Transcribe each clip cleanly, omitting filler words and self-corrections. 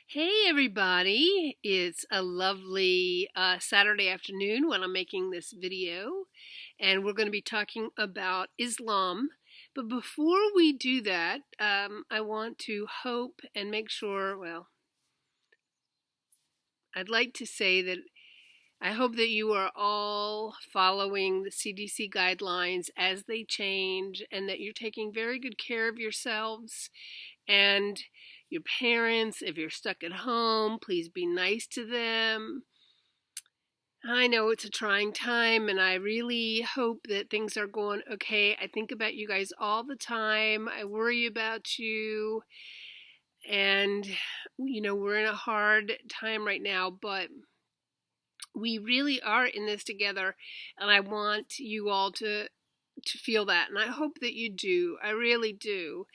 Hey everybody, it's a lovely Saturday afternoon when I'm making this video, and we're going to be talking about Islam. But before we do that, I want to hope and make sure, I'd like to say that I hope that you are all following the CDC guidelines as they change and that you're taking very good care of yourselves and your parents. If you're stuck at home, please be nice to them. I know it's a trying time, and I really hope that things are going okay. I think about you guys all the time. I worry about you, and we're in a hard time right now, but we really are in this together, and I want you all to feel that, and I hope that you do. I really do.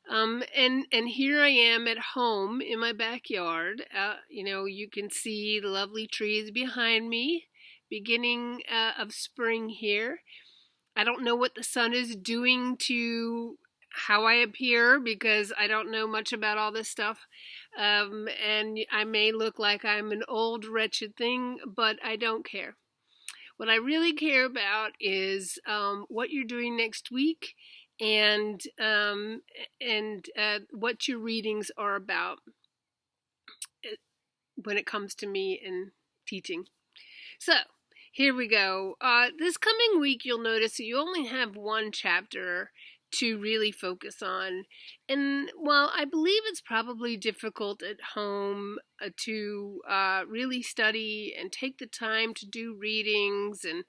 And here I am at home in my backyard. You can see the lovely trees behind me, beginning of spring here. I don't know what the sun is doing to how I appear because I don't know much about all this stuff. And I may look like I'm an old wretched thing, but I don't care. What I really care about is what you're doing next week and what your readings are about when it comes to me and teaching. So here we go. This coming week, you'll notice that you only have one chapter to really focus on. And while I believe it's probably difficult at home to really study and take the time to do readings, and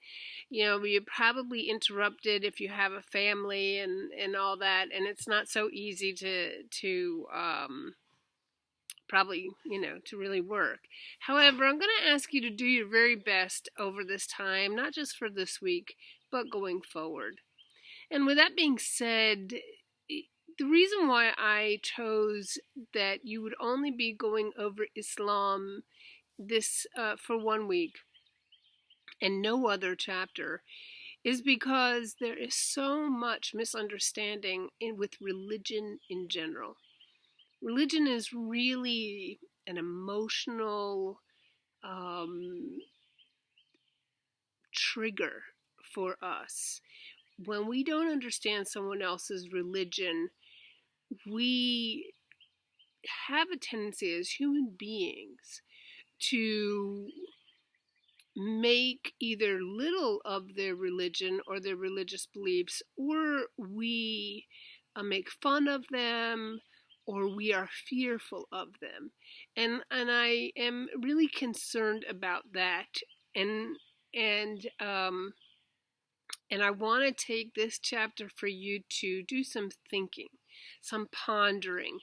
you're probably interrupted if you have a family and all that, and it's not so easy to probably, to really work. However, I'm going to ask you to do your very best over this time, not just for this week, but going forward. And with that being said, the reason why I chose that you would only be going over Islam this for 1 week and no other chapter is because there is so much misunderstanding with religion in general. Religion is really an emotional trigger for us. When we don't understand someone else's religion, we have a tendency as human beings to make either little of their religion or their religious beliefs, or we make fun of them, or we are fearful of them. And I am really concerned about that. And and um, and I want to take this chapter for you to do some thinking, some pondering.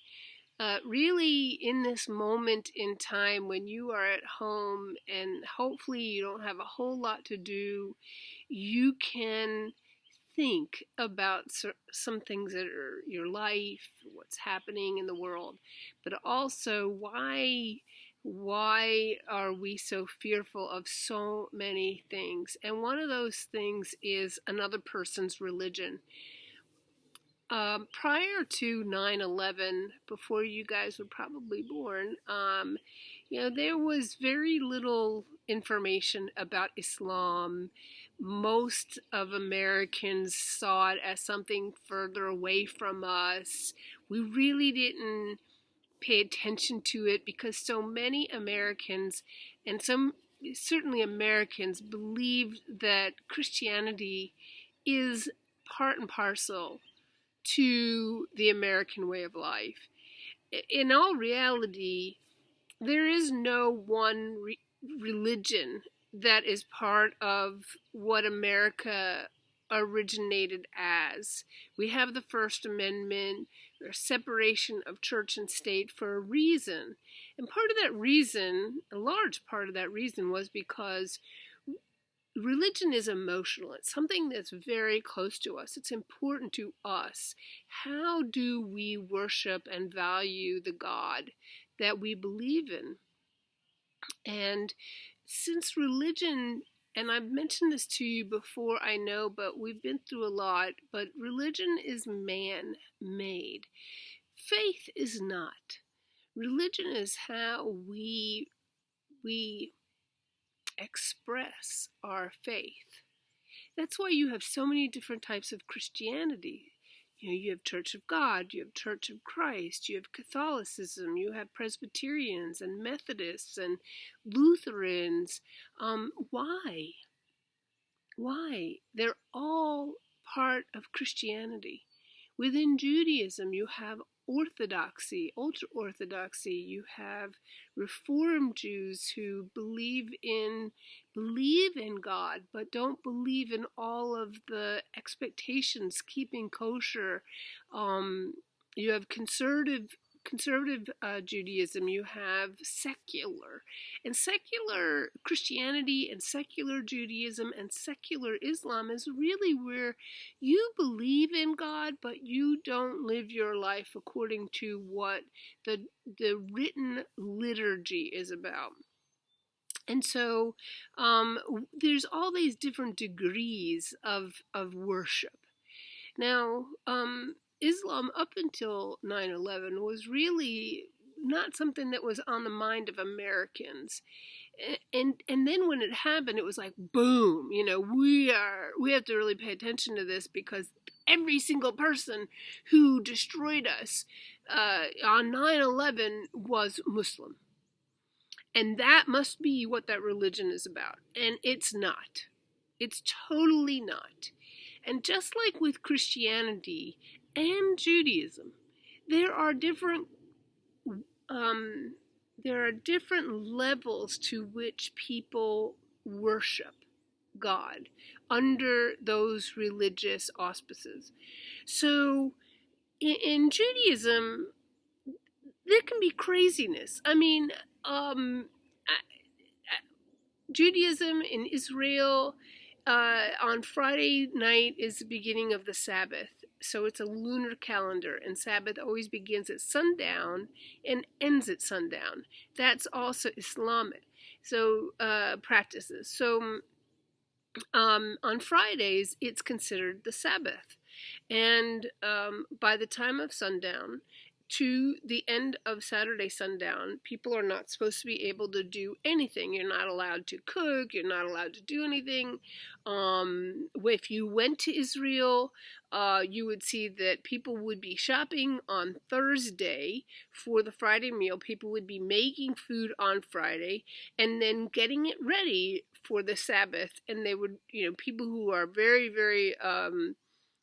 Really, in this moment in time when you are at home and hopefully you don't have a whole lot to do, you can think about some things that are your life, what's happening in the world, but also why are we so fearful of so many things? And one of those things is another person's religion. Prior to 9/11, before you guys were probably born, there was very little information about Islam. Most of Americans saw it as something further away from us. We really didn't pay attention to it because so many Americans, and some certainly Americans, believe that Christianity is part and parcel to the American way of life. In all reality, there is no one religion that is part of what America originated as. We have the First Amendment, or separation of church and state, for a reason. And part of that reason, a large part of that reason, was because religion is emotional. It's something that's very close to us. It's important to us. How do we worship and value the God that we believe in? And since religion, and I've mentioned this to you before, I know, but we've been through a lot, but religion is man-made. Faith is not. Religion is how we express our faith. That's why you have so many different types of Christianity. You have Church of God, you have Church of Christ, you have Catholicism, you have Presbyterians and Methodists and Lutherans. Why? Why? They're all part of Christianity. Within Judaism, you have Orthodoxy, ultra Orthodoxy. You have Reform Jews who believe in God, but don't believe in all of the expectations, keeping kosher. You have conservative Judaism. You have secular. And secular Christianity and secular Judaism and secular Islam is really where you believe in God, but you don't live your life according to what the written liturgy is about. And so there's all these different degrees of worship. Now, Islam up until 9/11 was really not something that was on the mind of Americans. And then when it happened, it was like boom, we have to really pay attention to this, because every single person who destroyed us on 9/11 was Muslim. And that must be what that religion is about. And it's not. It's totally not. And just like with Christianity and Judaism, there are different levels to which people worship God under those religious auspices. So in Judaism, there can be craziness. I mean, Judaism in Israel, on Friday night is the beginning of the Sabbath. So it's a lunar calendar, and Sabbath always begins at sundown and ends at sundown. That's also Islamic practices. So on Fridays, it's considered the Sabbath. And by the time of sundown to the end of Saturday sundown, people are not supposed to be able to do anything. You're not allowed to cook. You're not allowed to do anything. If you went to Israel, you would see that people would be shopping on Thursday for the Friday meal. People would be making food on Friday and then getting it ready for the Sabbath. And they would, people who are very, very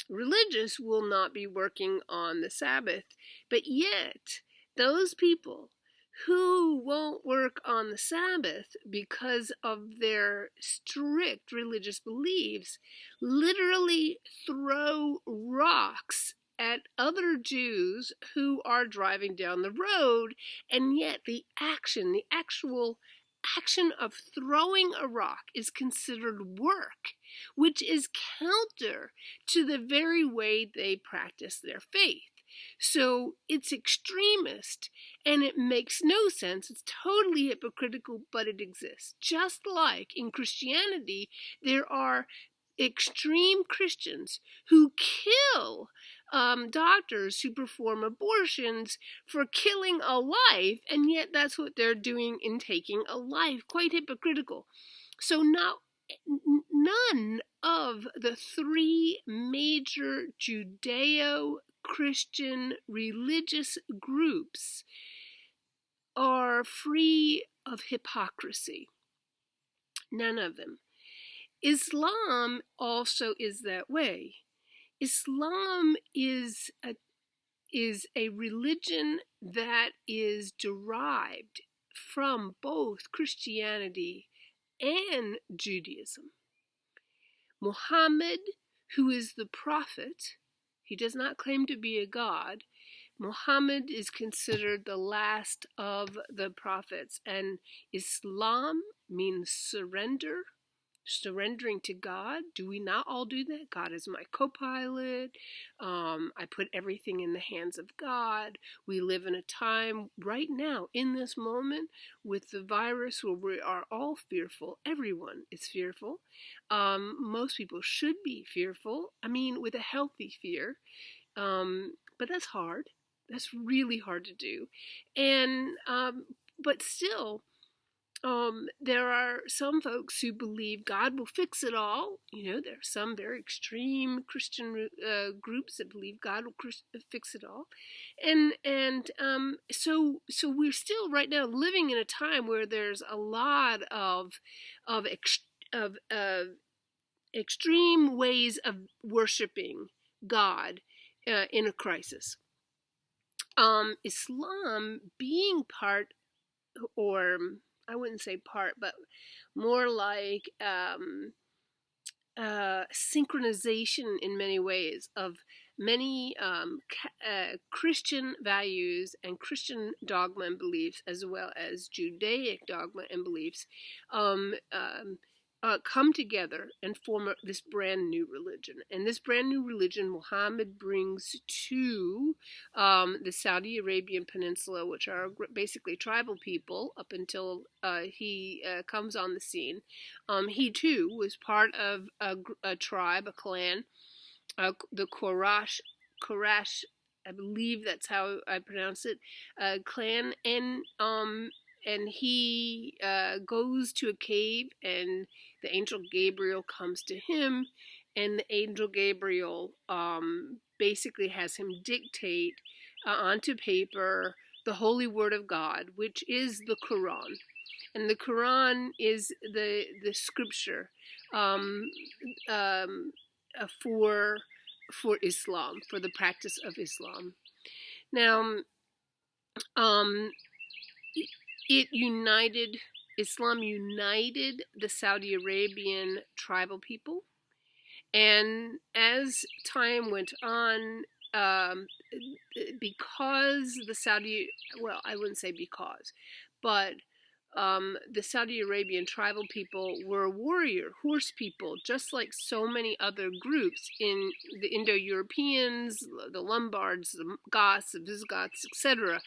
religious will not be working on the Sabbath. But yet, those people who won't work on the Sabbath because of their strict religious beliefs literally throw rocks at other Jews who are driving down the road, and yet the actual action of throwing a rock is considered work, which is counter to the very way they practice their faith. So it's extremist, and it makes no sense. It's totally hypocritical, but it exists. Just like in Christianity, there are extreme Christians who kill doctors who perform abortions for killing a life, and yet that's what they're doing in taking a life. Quite hypocritical. So none of the three major Judeo-Christian religious groups are free of hypocrisy. None of them. Islam also is that way. Islam is a religion that is derived from both Christianity and Judaism. Muhammad, who is the prophet, he does not claim to be a god. Muhammad is considered the last of the prophets, and Islam means surrendering to God. Do we not all do that? God is my co-pilot. I put everything in the hands of God. We live in a time right now, in this moment, with the virus where we are all fearful. Everyone is fearful. Most people should be fearful. I mean, with a healthy fear. But that's hard. That's really hard to do. And but still, there are some folks who believe God will fix it all. There are some very extreme Christian groups that believe God will fix it all, so we're still right now living in a time where there's a lot of extreme ways of worshiping God in a crisis. Islam being part, or I wouldn't say part, but more like synchronization in many ways of many Christian values and Christian dogma and beliefs, as well as Judaic dogma and beliefs, come together and form this brand new religion. And this brand new religion Muhammad brings to the Saudi Arabian Peninsula, which are basically tribal people up until he comes on the scene. He too was part of a tribe, a clan, the Quraysh, I believe that's how I pronounce it, clan, and he goes to a cave, and the angel Gabriel comes to him, and the angel Gabriel basically has him dictate onto paper the holy word of God, which is the Quran. And the Quran is the scripture for Islam, for the practice of Islam. Now, Islam united the Saudi Arabian tribal people, and as time went on, because I wouldn't say because, but the Saudi Arabian tribal people were warrior horse people, just like so many other groups in the Indo-Europeans, the Lombards, the Goths, the Visigoths, etc.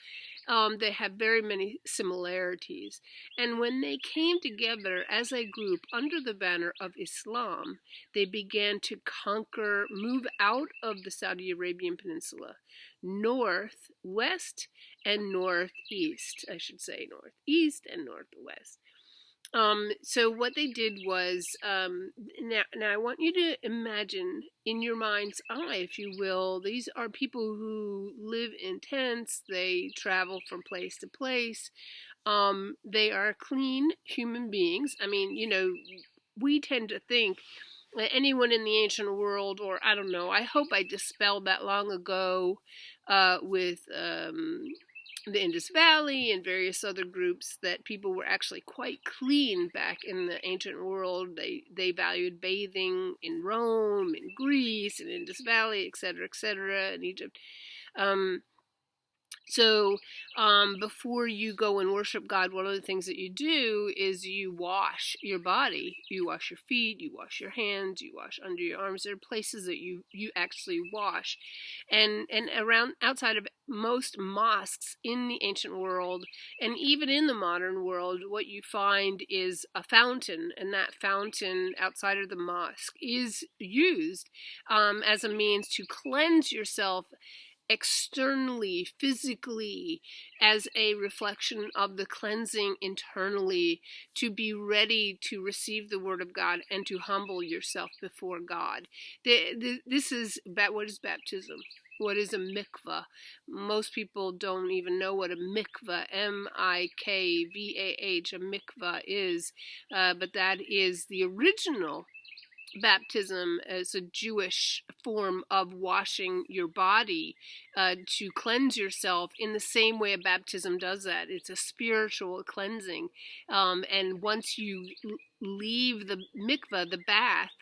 They have very many similarities. And when they came together as a group under the banner of Islam, they began to move out of the Saudi Arabian Peninsula, northwest and northeast, I should say, northeast and northwest. So what they did was, now I want you to imagine in your mind's eye, if you will, these are people who live in tents, they travel from place to place, they are clean human beings. I mean, we tend to think that anyone in the ancient world, or I don't know, I hope I dispelled that long ago with the Indus Valley and various other groups, that people were actually quite clean back in the ancient world. They valued bathing in Rome, in Greece, in Indus Valley, etc., in Egypt. So before you go and worship God, one of the things that you do is you wash your body. You wash your feet, you wash your hands, you wash under your arms. There are places that you actually wash. And around outside of most mosques in the ancient world, and even in the modern world, what you find is a fountain, and that fountain outside of the mosque is used as a means to cleanse yourself externally, physically, as a reflection of the cleansing internally, to be ready to receive the word of God and to humble yourself before God. This is what is baptism. What is a mikvah? Most people don't even know what a mikvah, M-I-K-V-A-H, a mikvah is, but that is the original baptism as a Jewish form of washing your body to cleanse yourself in the same way a baptism does that. It's a spiritual cleansing. And once you leave the mikvah, the bath,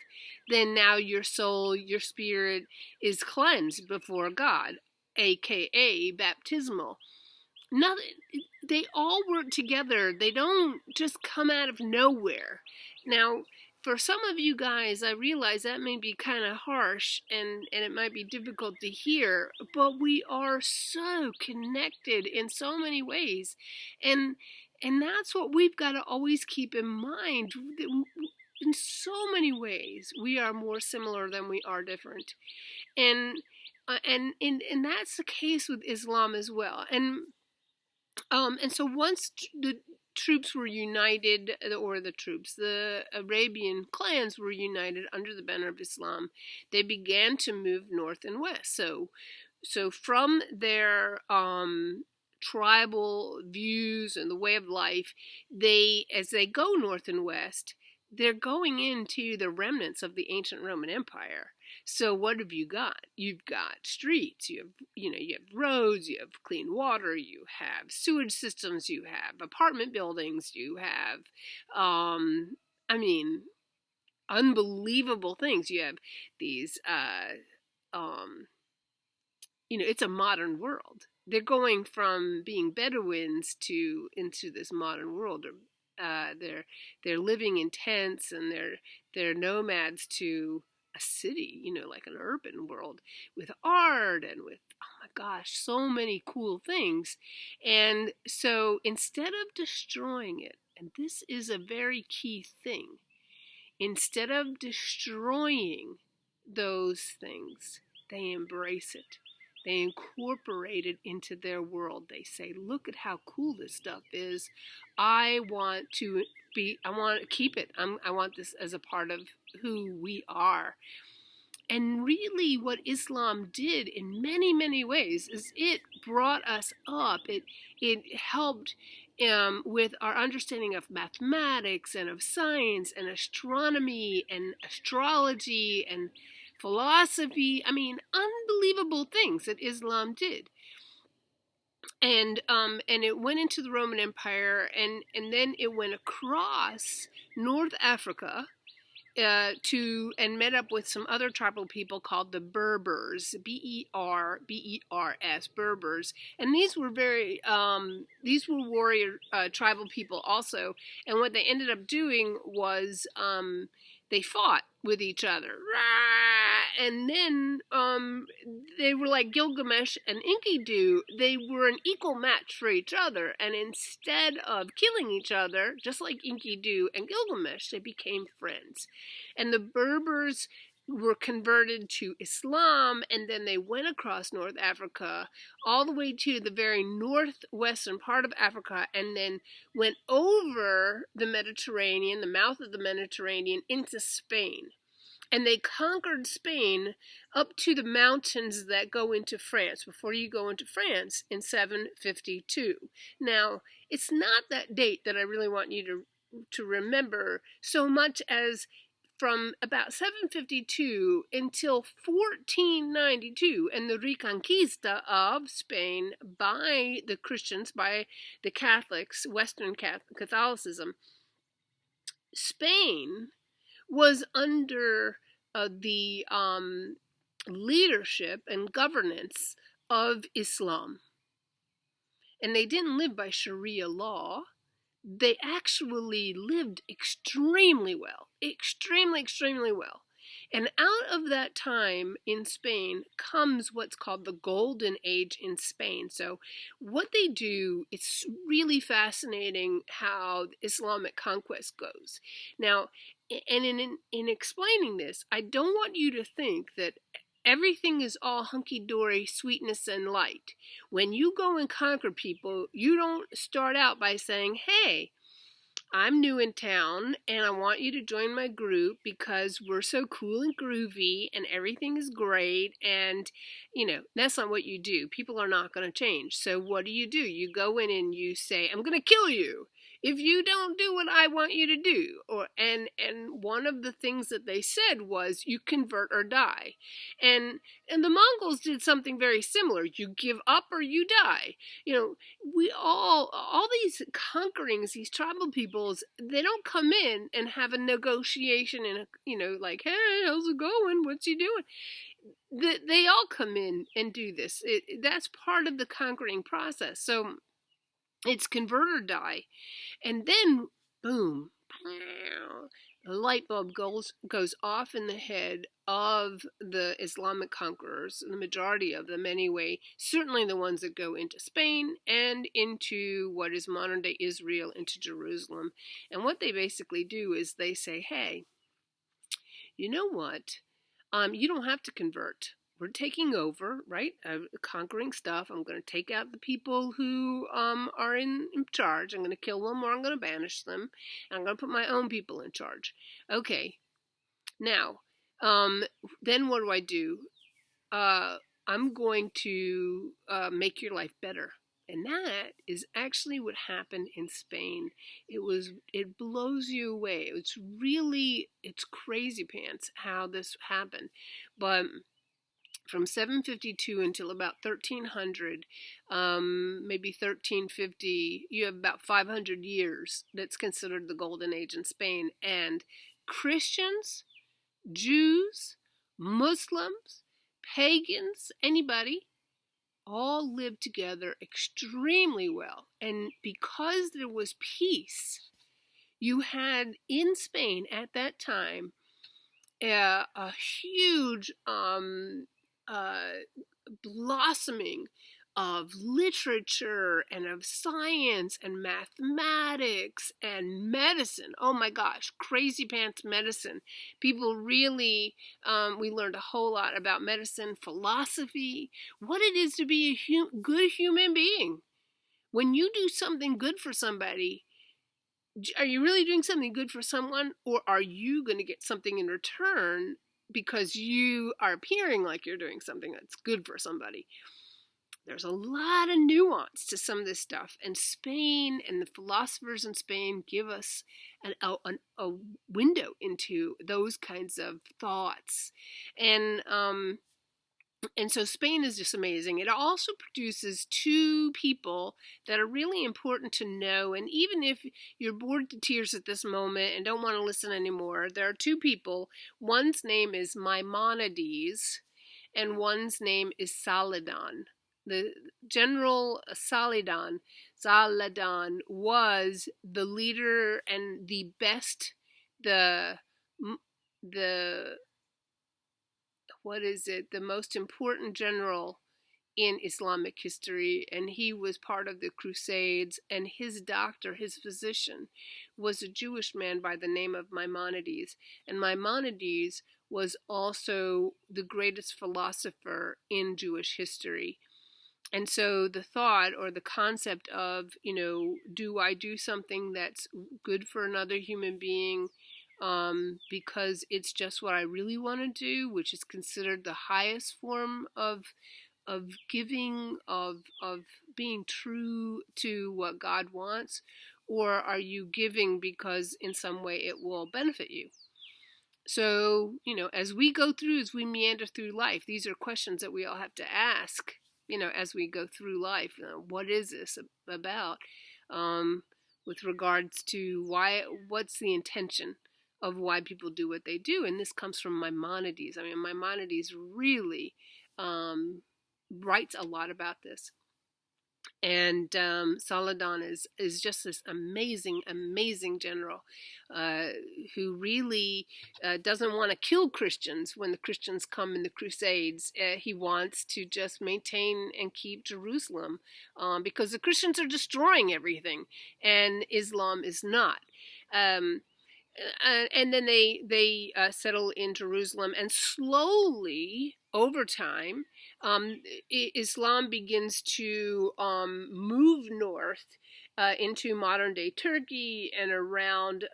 then now your soul, your spirit is cleansed before God, aka baptismal. They all work together. They don't just come out of nowhere. Now, for some of you guys, I realize that may be kind of harsh and it might be difficult to hear, but we are so connected in so many ways. And that's what we've got to always keep in mind. In so many ways, we are more similar than we are different. And And that's the case with Islam as well. And so once the troops were united, or the Arabian clans were united under the banner of Islam, they began to move north and west. So from their tribal views and the way of life, as they go north and west, they're going into the remnants of the ancient Roman Empire. So what have you got? You've got streets, you have roads, you have clean water, you have sewage systems, you have apartment buildings, you have, unbelievable things. You have these, it's a modern world. They're going from being Bedouins into this modern world. They're living in tents, and they're nomads to a city, like an urban world with art and with, oh my gosh, so many cool things. And so instead of destroying it, and this is a very key thing, instead of destroying those things, they embrace it. They incorporate it into their world. They say, look at how cool this stuff is. I want to keep it. I want this as a part of who we are. And really what Islam did in many, many ways is it brought us up. It helped with our understanding of mathematics and of science and astronomy and astrology and philosophy. Unbelievable things that Islam did. And it went into the Roman Empire, and then it went across North Africa and met up with some other tribal people called the Berbers, Berbers, Berbers, and these were warrior tribal people also. And what they ended up doing was they fought with each other, and then they were like Gilgamesh and Enkidu. They were an equal match for each other, and instead of killing each other, just like Enkidu and Gilgamesh, they became friends. And the Berbers were converted to Islam, and then they went across North Africa all the way to the very northwestern part of Africa, and then went over the Mediterranean, the mouth of the Mediterranean, into Spain. And they conquered Spain up to the mountains that go into France, before you go into France, in 752. Now, it's not that date that I really want you to remember so much as from about 752 until 1492 and the Reconquista of Spain by the Christians, by the Catholics, Western Catholicism. Spain was under the leadership and governance of Islam. And they didn't live by Sharia law. They actually lived extremely well. Extremely well. And out of that time in Spain comes what's called the Golden Age in Spain. So what they do, it's really fascinating how Islamic conquest goes. Now, and in explaining this, I don't want you to think that everything is all hunky-dory, sweetness and light. When you go and conquer people, you don't start out by saying, hey, I'm new in town and I want you to join my group because we're so cool and groovy and everything is great. And, that's not what you do. People are not going to change. So what do? You go in and you say, I'm going to kill you if you don't do what I want you to do. And one of the things that they said was, you convert or die. And the Mongols did something very similar. You give up or you die. We all these conquerings, these tribal peoples, they don't come in and have a negotiation and like, hey, how's it going? What's you doing? They all come in and do this. That's part of the conquering process. So it's convert or die. And then, boom, the light bulb goes off in the head of the Islamic conquerors, the majority of them anyway, certainly the ones that go into Spain and into what is modern-day Israel, into Jerusalem. And what they basically do is they say, hey, you know what? You don't have to convert. we're taking over, right? Conquering stuff. I'm going to take out the people who are in charge. I'm going to kill them or I'm going to banish them. And I'm going to put my own people in charge. Okay. Now, then what do? I'm going to make your life better. And that is actually what happened in Spain. It blows you away. It's crazy pants how this happened. But from 752 until about 1300, maybe 1350, you have about 500 years that's considered the golden age in Spain. And Christians, Jews, Muslims, pagans, anybody, all lived together extremely well. And because there was peace, you had in Spain at that time a huge blossoming of literature and of science and mathematics and medicine. Oh my gosh, crazy pants medicine. People really, we learned a whole lot about medicine, philosophy, what it is to be a good human being. When you do something good for somebody, are you really doing something good for someone, or are you going to get something in return because you are appearing like you're doing something that's good for somebody? There's a lot of nuance to some of this stuff, and Spain and the philosophers in Spain give us a window into those kinds of thoughts. And so Spain is just amazing. It also produces two people that are really important to know. And even if you're bored to tears at this moment and don't want to listen anymore, there are two people. One's name is Maimonides, and one's name is Saladin. The General Saladin was the leader and the best, the most important general in Islamic history, and he was part of the Crusades, and his doctor, his physician, was a Jewish man by the name of Maimonides, and Maimonides was also the greatest philosopher in Jewish history. And so the thought or the concept of, do I do something that's good for another human being because it's just what I really want to do, which is considered the highest form of giving, of being true to what God wants, or are you giving because in some way it will benefit you? So, as we meander through life, these are questions that we all have to ask, as we go through life. What is this about? With regards to what's the intention of why people do what they do? And this comes from Maimonides. I mean, Maimonides really writes a lot about this. And Saladin is just this amazing general who really doesn't want to kill Christians when the Christians come in the Crusades. He wants to just maintain and keep Jerusalem because the Christians are destroying everything and Islam is not. And then they settle in Jerusalem, and slowly over time, Islam begins to move north into modern day Turkey and around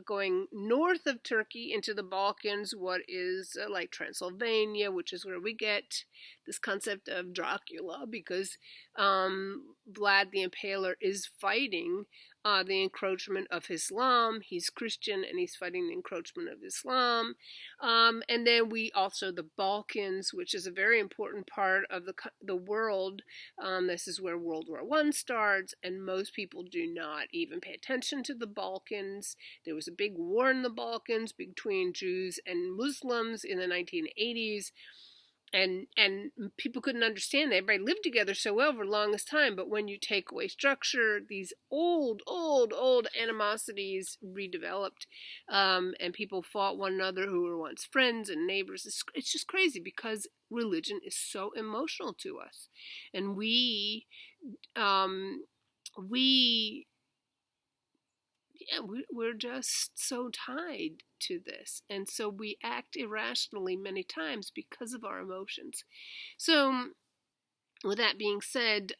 going north of Turkey into the Balkans, what is like Transylvania, which is where we get this concept of Dracula, because Vlad the Impaler is fighting the encroachment of Islam. He's Christian and he's fighting the encroachment of Islam. And then we also the Balkans, which is a very important part of the world. This is where World War I starts, and most people do not even pay attention to the Balkans. There was a big war in the Balkans between Jews and Muslims in the 1980s. And people couldn't understand that. Everybody lived together so well for the longest time, but when you take away structure, these old animosities redeveloped, and people fought one another who were once friends and neighbors. It's just crazy because religion is so emotional to us, and yeah, we're just so tied to this. And so we act irrationally many times because of our emotions. So, with that being said,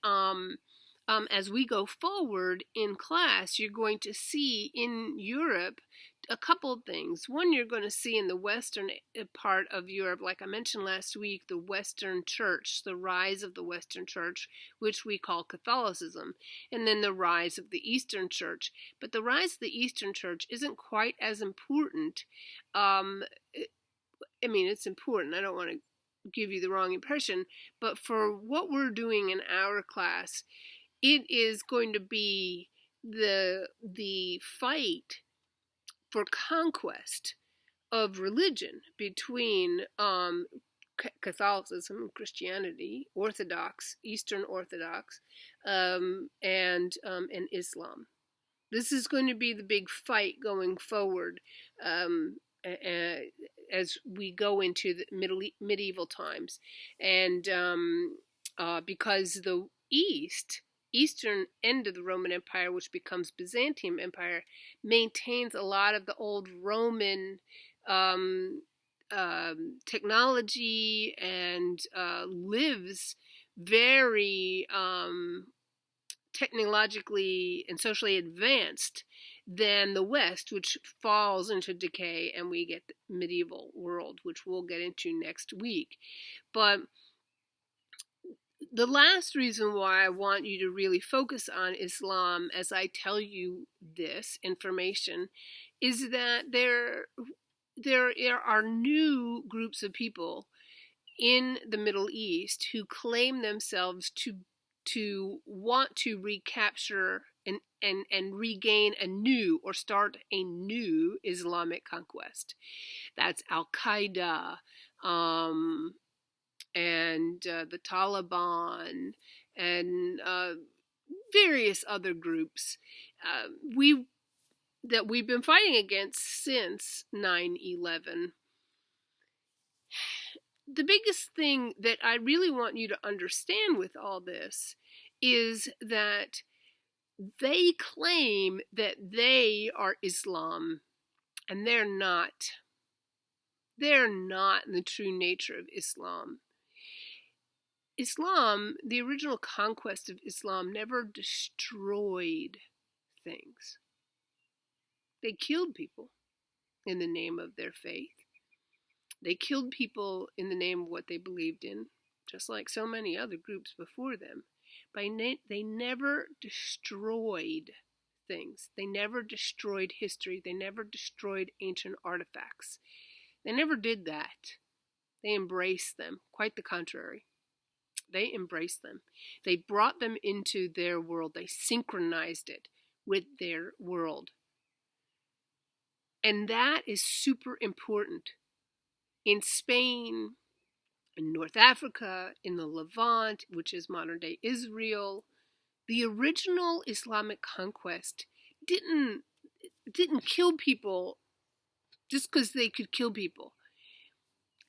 as we go forward in class, you're going to see in Europe a couple of things. One, you're going to see in the western part of Europe, like I mentioned last week, the Western Church, the rise of the Western Church, which we call Catholicism, and then the rise of the Eastern Church. But the rise of the Eastern Church isn't quite as important. I mean, it's important. I don't want to give you the wrong impression, but for what we're doing in our class, it is going to be the fight for conquest of religion between Catholicism, Christianity, Orthodox, Eastern Orthodox, and Islam. This is going to be the big fight going forward as we go into the medieval times, and because the eastern end of the Roman Empire, which becomes Byzantium Empire, maintains a lot of the old Roman technology and lives very technologically and socially advanced than the West, which falls into decay, and we get the medieval world, which we'll get into next week. But the last reason why I want you to really focus on Islam as I tell you this information is that there are new groups of people in the Middle East who claim themselves to want to recapture and regain a new or start a new Islamic conquest. That's Al-Qaeda, and the Taliban, and various other groups that we've been fighting against since 9/11. The biggest thing that I really want you to understand with all this is that they claim that they are Islam, and they're not. They're not in the true nature of Islam. Islam, the original conquest of Islam, never destroyed things. They killed people in the name of their faith. They killed people in the name of what they believed in, just like so many other groups before them. But they never destroyed things. They never destroyed history. They never destroyed ancient artifacts. They never did that. They embraced them. Quite the contrary. They embraced them. They brought them into their world. They synchronized it with their world. And that is super important. In Spain, in North Africa, in the Levant, which is modern-day Israel, the original Islamic conquest didn't kill people just because they could kill people.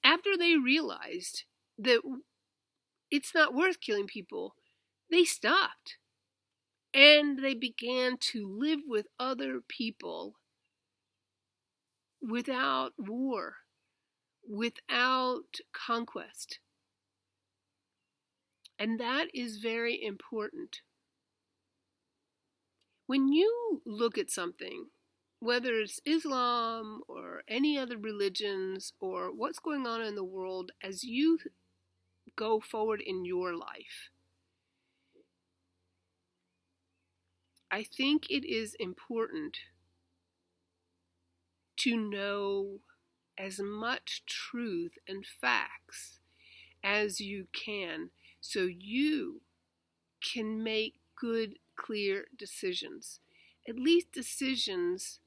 After they realized that it's not worth killing people, they stopped. And they began to live with other people without war, without conquest. And that is very important. When you look at something, whether it's Islam or any other religions or what's going on in the world as you go forward in your life, I think it is important to know as much truth and facts as you can so you can make good, clear decisions. At least decisions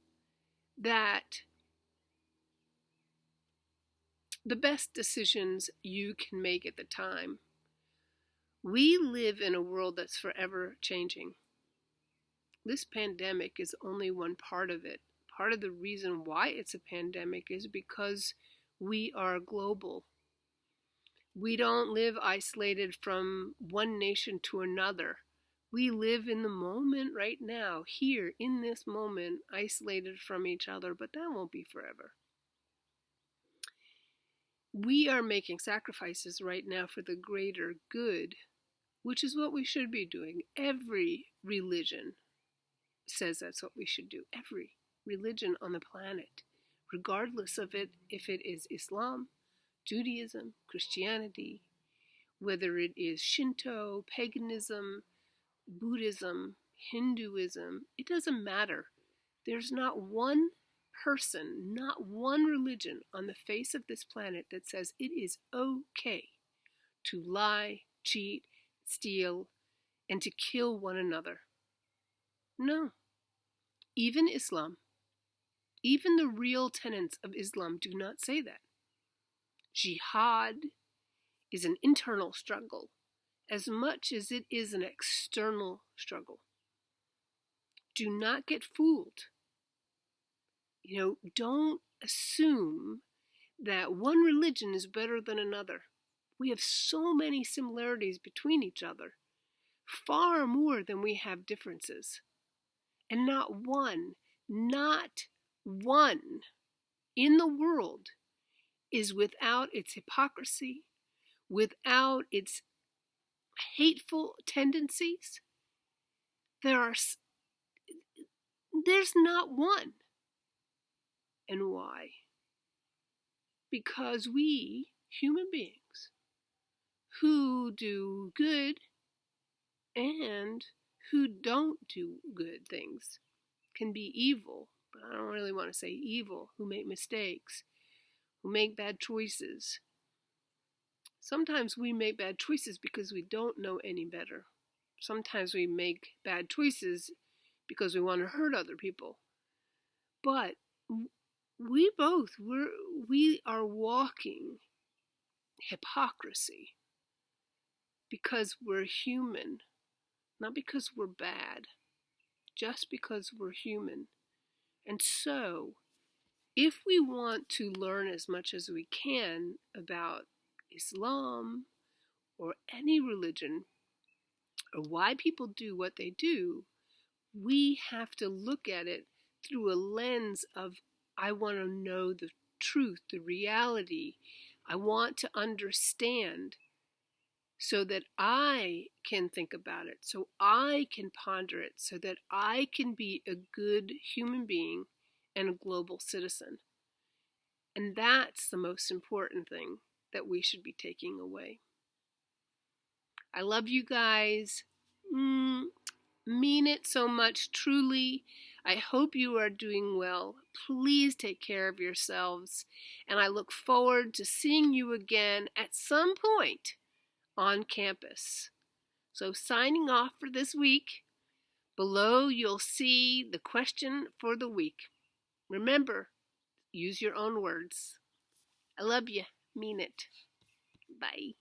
that the best decisions you can make at the time. We live in a world that's forever changing. This pandemic is only one part of it. Part of the reason why it's a pandemic is because we are global. We don't live isolated from one nation to another. We live in the moment right now, here in this moment, isolated from each other, but that won't be forever. We are making sacrifices right now for the greater good, which is what we should be doing. Every religion says that's what we should do. Every religion on the planet, regardless of it, if it is Islam, Judaism, Christianity, whether it is Shinto, paganism, Buddhism, Hinduism, it doesn't matter. There's not one person, not one religion on the face of this planet that says it is okay to lie, cheat, steal, and to kill one another. No. Even Islam, even the real tenets of Islam do not say that. Jihad is an internal struggle as much as it is an external struggle. Do not get fooled. Don't assume that one religion is better than another. We have so many similarities between each other, far more than we have differences. And not one in the world is without its hypocrisy, without its hateful tendencies. There's not one. And why? Because we, human beings, who do good and who don't do good things, can be evil, but I don't really want to say evil, who make mistakes, who make bad choices. Sometimes we make bad choices because we don't know any better. Sometimes we make bad choices because we want to hurt other people. But we are walking hypocrisy because we're human, not because we're bad, just because we're human. And so, if we want to learn as much as we can about Islam or any religion, or why people do what they do, we have to look at it through a lens of, I want to know the truth, the reality. I want to understand so that I can think about it, so I can ponder it, so that I can be a good human being and a global citizen. And that's the most important thing that we should be taking away. I love you guys. Mean it so much, truly. I hope you are doing well. Please take care of yourselves. And I look forward to seeing you again at some point on campus. So signing off for this week. Below you'll see the question for the week. Remember, use your own words. I love you. Mean it. Bye.